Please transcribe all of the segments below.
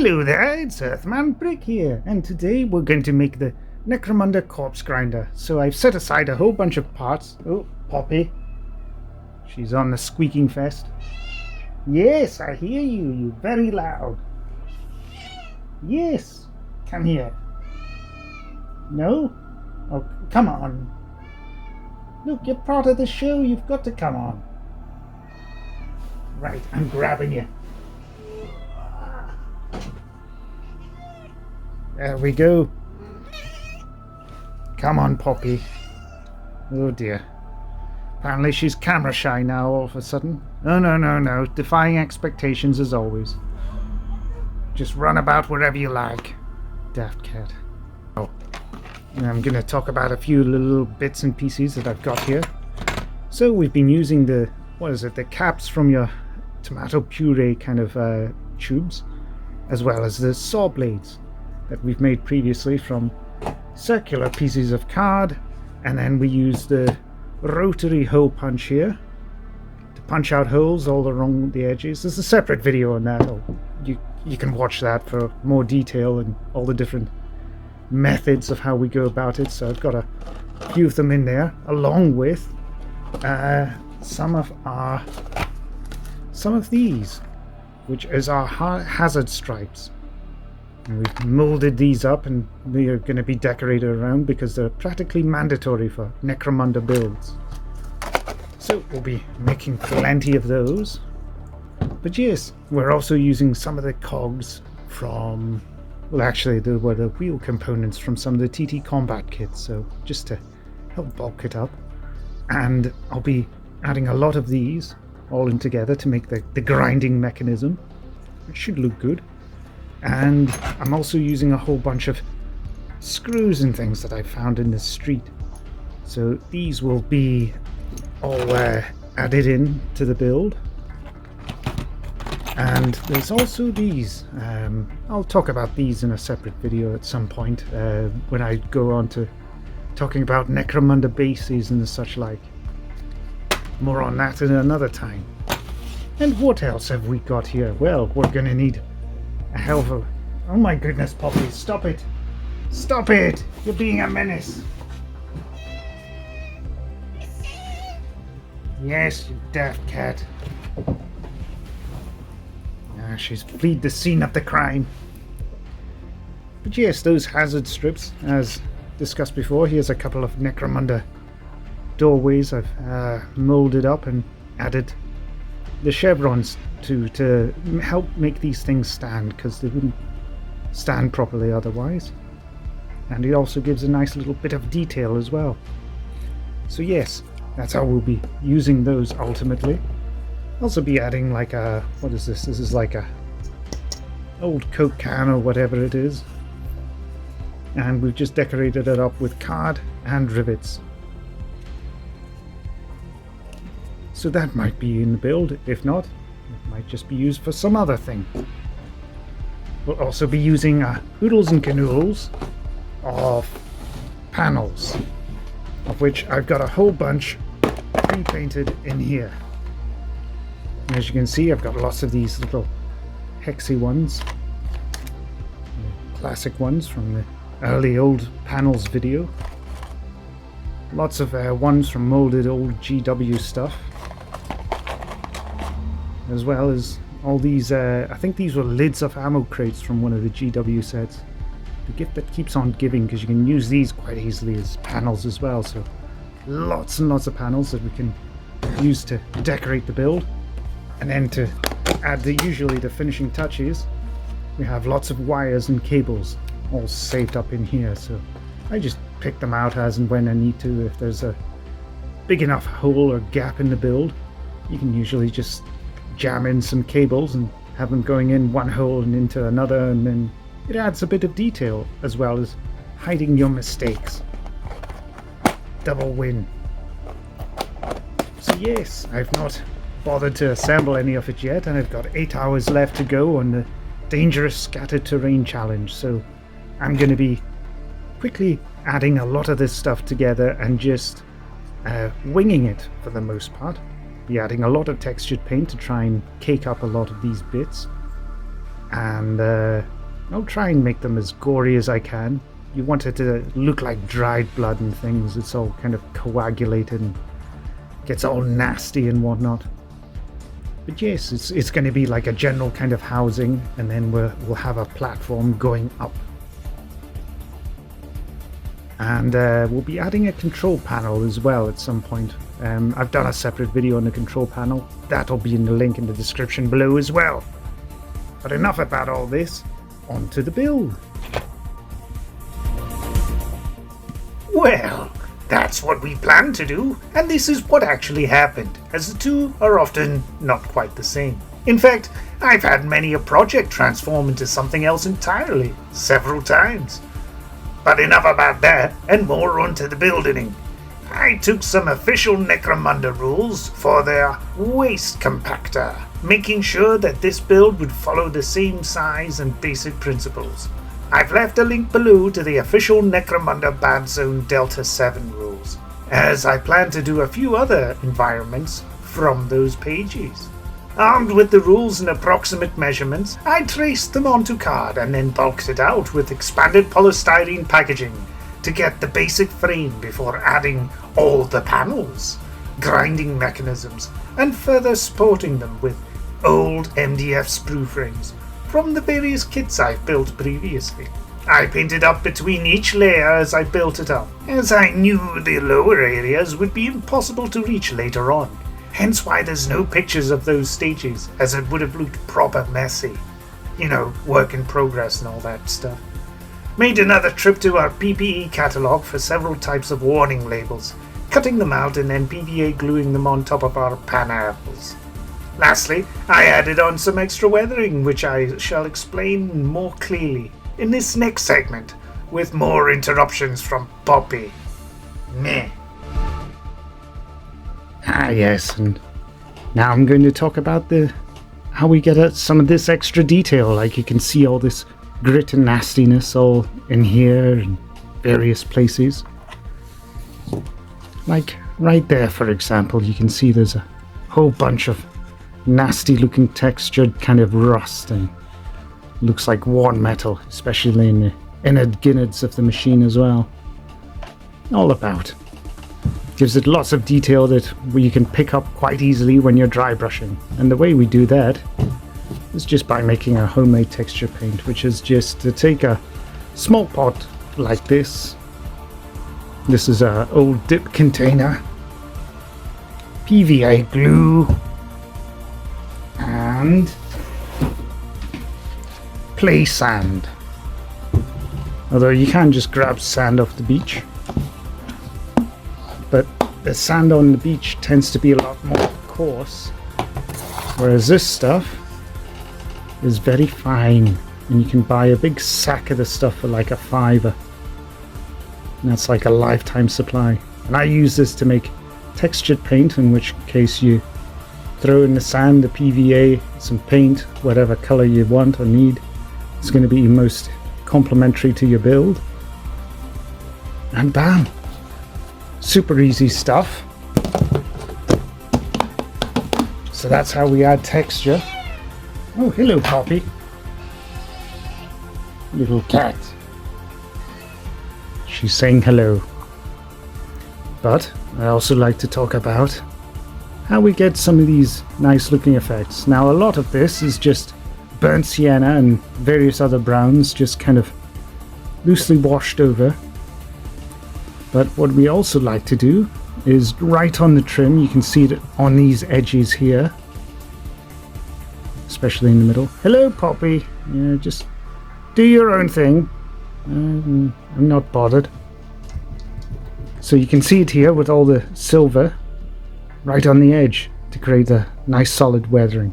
Hello there, it's earthmanbrick here, and today we're going to make the Necromunda corpse grinder. So I've set aside a whole bunch of parts. Oh, Poppy. She's on the squeaking fest. Yes, I hear you, you're very loud. Yes, come here. No? Oh, come on. Look, you're part of the show, you've got to come on. Right, I'm grabbing you. There we go. Come on, Poppy. Oh dear. Apparently she's camera shy now all of a sudden. Oh no. Defying expectations as always. Just run about wherever you like. Daft cat. Oh. And I'm going to talk about a few little bits and pieces that I've got here. So we've been using the caps from your tomato puree kind of tubes, as well as the saw blades that we've made previously from circular pieces of card, and then we use the rotary hole punch here to punch out holes all along the edges. There's a separate video on that. You can watch that for more detail and all the different methods of how we go about it. So I've got a few of them in there, along with some of these, which is our hazard stripes. And we've molded these up, and we are going to be decorated around because they're practically mandatory for Necromunda builds. So we'll be making plenty of those. But yes, we're also using some of the cogs from, well actually they were the wheel components from some of the TT combat kits, so just to help bulk it up. And I'll be adding a lot of these all in together to make the grinding mechanism, which should look good. And I'm also using a whole bunch of screws and things that I found in the street. So these will be all added in to the build. And there's also these. I'll talk about these in a separate video at some point when I go on to talking about Necromunda bases and such like. More on that in another time. And what else have we got here? Well, we're going to need a hell of a... Oh my goodness, Poppy, stop it! Stop it! You're being a menace! Yes, you daft cat. She's fled the scene of the crime. But yes, those hazard strips, as discussed before, here's a couple of Necromunda doorways I've molded up and added the chevrons to help make these things stand, because they wouldn't stand properly otherwise. And it also gives a nice little bit of detail as well. So yes, that's how we'll be using those ultimately. Also be adding like a, what is this? This is like a old Coke can or whatever it is. And we've just decorated it up with card and rivets. So that might be in the build. If not, it might just be used for some other thing. We'll also be using oodles and canoodles of panels, of which I've got a whole bunch pre-painted in here. And as you can see, I've got lots of these little hexy ones, classic ones from the early old panels video. Lots of ones from molded old GW stuff, as well as all these, I think these were lids of ammo crates from one of the GW sets. The gift that keeps on giving, because you can use these quite easily as panels as well. So lots and lots of panels that we can use to decorate the build. And then to add usually the finishing touches, we have lots of wires and cables all saved up in here. So I just pick them out as and when I need to. If there's a big enough hole or gap in the build, you can usually just jam in some cables and have them going in one hole and into another, and then it adds a bit of detail as well as hiding your mistakes. Double win. So yes, I've not bothered to assemble any of it yet, and I've got 8 hours left to go on the dangerous scattered terrain challenge, so I'm going to be quickly adding a lot of this stuff together and just winging it for the most part. Be adding a lot of textured paint to try and cake up a lot of these bits. And I'll try and make them as gory as I can. You want it to look like dried blood and things. It's all kind of coagulated and gets all nasty and whatnot. But yes, it's going to be like a general kind of housing, and then we'll have a platform going up. And we'll be adding a control panel as well at some point. I've done a separate video on the control panel. That'll be in the link in the description below as well. But enough about all this. On to the build. Well, that's what we planned to do, and this is what actually happened, as the two are often not quite the same. In fact, I've had many a project transform into something else entirely, several times. But enough about that, and more onto the building. I took some official Necromunda rules for their waste compactor, making sure that this build would follow the same size and basic principles. I've left a link below to the official Necromunda Badzone Delta 7 rules, as I plan to do a few other environments from those pages. Armed with the rules and approximate measurements, I traced them onto card and then bulked it out with expanded polystyrene packaging to get the basic frame before adding all the panels, grinding mechanisms, and further supporting them with old MDF sprue frames from the various kits I've built previously. I painted up between each layer as I built it up, as I knew the lower areas would be impossible to reach later on, hence why there's no pictures of those stages, as it would have looked proper messy. You know, work in progress and all that stuff. Made another trip to our PPE catalogue for several types of warning labels, cutting them out and then PVA gluing them on top of our pineapples. Lastly, I added on some extra weathering, which I shall explain more clearly in this next segment, with more interruptions from Poppy. Meh. Ah yes, and now I'm going to talk about how we get at some of this extra detail. Like you can see all this grit and nastiness all in here and various places. Like right there, for example, you can see there's a whole bunch of nasty looking textured kind of rust, and looks like worn metal, especially in the inner innards of the machine as well. All about. Gives it lots of detail that you can pick up quite easily when you're dry brushing. And the way we do that is just by making a homemade texture paint, which is just to take a small pot like this. This is an old dip container, PVA glue, and play sand. Although you can just grab sand off the beach, but the sand on the beach tends to be a lot more coarse, whereas this stuff is very fine, and you can buy a big sack of the stuff for like $5, and that's like a lifetime supply. And I use this to make textured paint, in which case you throw in the sand, the PVA, some paint, whatever color you want or need. It's going to be most complementary to your build, and bam, super easy stuff. So that's how we add texture. Oh, hello Poppy, little cat. She's saying hello. But I also like to talk about how we get some of these nice looking effects. Now a lot of this is just burnt sienna and various other browns just kind of loosely washed over. But what we also like to do is right on the trim, you can see it on these edges here, especially in the middle. Hello Poppy, yeah, just do your own thing. I'm not bothered. So you can see it here with all the silver right on the edge to create a nice solid weathering,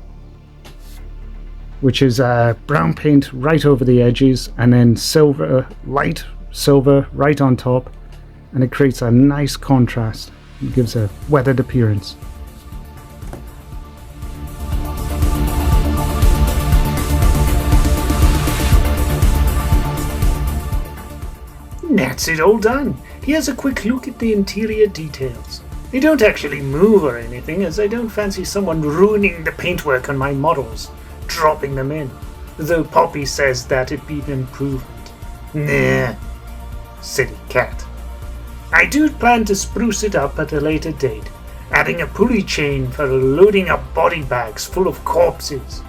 which is brown paint right over the edges and then silver, light silver right on top, and it creates a nice contrast. It gives a weathered appearance. That's it all done. Here's a quick look at the interior details. They don't actually move or anything, as I don't fancy someone ruining the paintwork on my models, dropping them in. though Poppy says that it'd be an improvement. Nah, silly cat. I do plan to spruce it up at a later date, adding a pulley chain for loading up body bags full of corpses.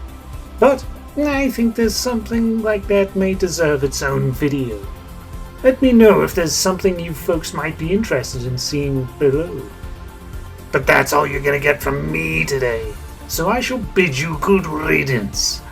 But I think there's something like that may deserve its own video. Let me know if there's something you folks might be interested in seeing below. But that's all you're gonna get from me today, so I shall bid you good riddance.